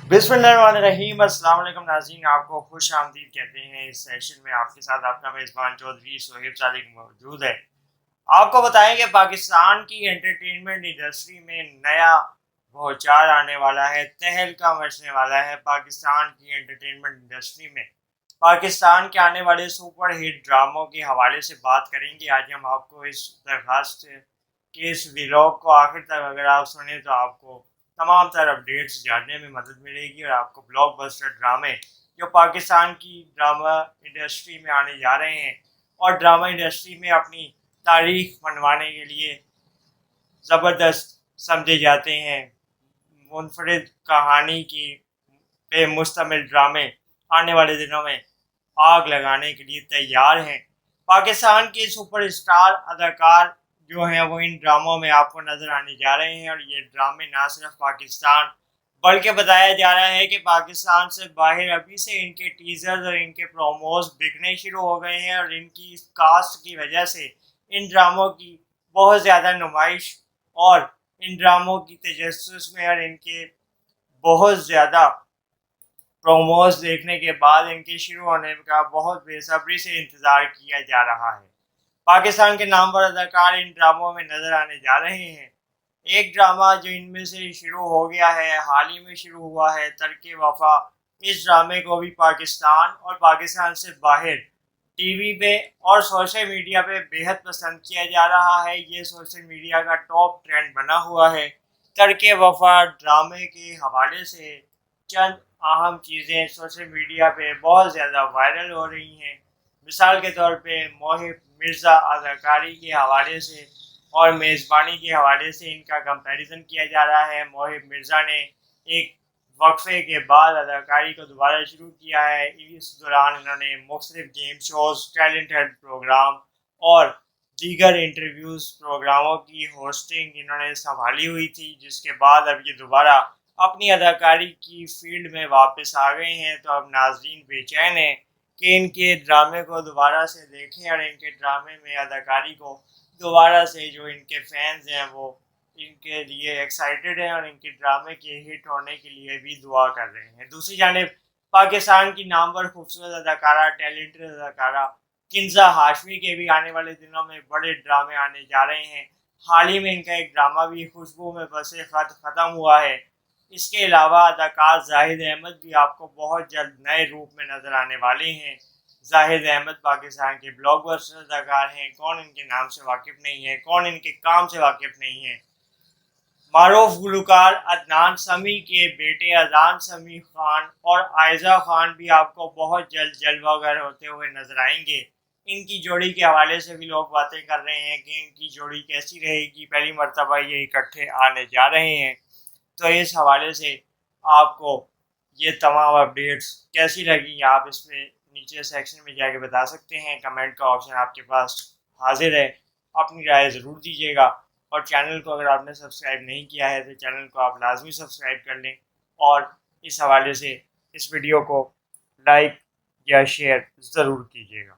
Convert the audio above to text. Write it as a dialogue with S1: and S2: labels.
S1: बिस्मिल्लाहिर्रहमानिर्रहीम। अस्सलाम वालेकुम नाज़रीन, आपको खुश आमदीद कहते हैं। इस सेशन में आपके साथ आपका मेज़बान चौधरी सोहेब सादिक मौजूद है। आपको बताएं कि पाकिस्तान की एंटरटेनमेंट इंडस्ट्री में नया भौचार आने वाला है, तहलका मचने वाला है। पाकिस्तान की एंटरटेनमेंट इंडस्ट्री में पाकिस्तान के आने वाले सुपर हिट ड्रामों के हवाले से बात करेंगे। आज हम आपको इस दरखास्त के इस व्लॉग को आखिर तक अगर आप सुने तो आपको तमाम तर अपडेट्स जानने में मदद मिलेगी और आपको ब्लॉकबस्टर ड्रामे जो पाकिस्तान की ड्रामा इंडस्ट्री में आने जा रहे हैं और ड्रामा इंडस्ट्री में अपनी तारीख मनवाने के लिए ज़बरदस्त समझे जाते हैं। मुनफरिद कहानी की पे मुश्तमिल ड्रामे आने वाले दिनों में आग लगाने के लिए तैयार हैं। पाकिस्तान के सुपरस्टार अदाकार जो हैं वो इन ड्रामों में आपको नज़र आने जा रहे हैं और ये ड्रामे ना सिर्फ पाकिस्तान बल्कि बताया जा रहा है कि पाकिस्तान से बाहर अभी से इनके टीज़र्स और इनके प्रोमोज बिकने शुरू हो गए हैं और इनकी कास्ट की वजह से इन ड्रामों की बहुत ज़्यादा नुमाइश और इन ड्रामों की तजस्सुस में और इनके बहुत ज़्यादा प्रोमोज देखने के बाद इनके शुरू होने का बहुत बेसब्री से इंतज़ार किया जा रहा है। पाकिस्तान के नामवर अदाकार इन ड्रामों में नज़र आने जा रहे हैं। एक ड्रामा जो इनमें से शुरू हो गया है, हाल ही में शुरू हुआ है, तरके वफा। इस ड्रामे को भी पाकिस्तान और पाकिस्तान से बाहर टीवी पे और सोशल मीडिया पे बेहद पसंद किया जा रहा है। ये सोशल मीडिया का टॉप ट्रेंड बना हुआ है। तरके वफा ड्रामे के हवाले से चंद अहम चीज़ें सोशल मीडिया पे बहुत ज़्यादा वायरल हो रही हैं। मिसाल के तौर पे मोहिब मिर्ज़ा अदाकारी के हवाले से और मेज़बानी के हवाले से इनका कंपैरिजन किया जा रहा है। मोहिब मिर्ज़ा ने एक वक्फे के बाद अदाकारी को दोबारा शुरू किया है। इस दौरान इन्होंने मुख्तलिफ game shows, talent hunt program और दीगर इंटरव्यूज़ प्रोग्रामों की होस्टिंग इन्होंने संभाली हुई थी, जिसके बाद अब ये दोबारा अपनी अदाकारी की फील्ड में वापस आ गए हैं। तो अब नाज़रीन बेचैन हैं कि इनके ड्रामे को दोबारा से देखें और इनके ड्रामे में अदाकारी को दोबारा से जो इनके फैंस हैं वो इनके लिए एक्साइटेड हैं और इनके ड्रामे के हिट होने के लिए भी दुआ कर रहे हैं। दूसरी जानिब पाकिस्तान की नामवर खूबसूरत अदाकारा, टैलेंटेड अदाकारा किंजा हाशमी के भी आने वाले दिनों में बड़े ड्रामे आने जा रहे हैं। हाल ही में इनका एक ड्रामा भी खुशबू में बसे खत ख़त्म हुआ है। इसके अलावा अदाकार जाहिद अहमद भी आपको बहुत जल्द नए रूप में नज़र आने वाले हैं। जाहिद अहमद पाकिस्तान के ब्लॉकबस्टर अदाकार हैं। कौन इनके नाम से वाकिफ़ नहीं है, कौन इनके काम से वाकिफ़ नहीं है। मारूफ गुलकार अदनान समी के बेटे अजान समी खान और आयजा खान भी आपको बहुत जल्द जलवागर होते हुए नजर आएंगे। इनकी जोड़ी के हवाले से भी लोग बातें कर रहे हैं कि इनकी जोड़ी कैसी रहेगी। पहली मर्तबा ये इकट्ठे आने जा रहे हैं। तो इस हवाले से आपको ये तमाम अपडेट्स कैसी लगी आप इसमें नीचे सेक्शन में जाके बता सकते हैं। कमेंट का ऑप्शन आपके पास हाजिर है, अपनी राय ज़रूर दीजिएगा और चैनल को अगर आपने सब्सक्राइब नहीं किया है तो चैनल को आप लाजमी सब्सक्राइब कर लें और इस हवाले से इस वीडियो को लाइक या शेयर ज़रूर कीजिएगा।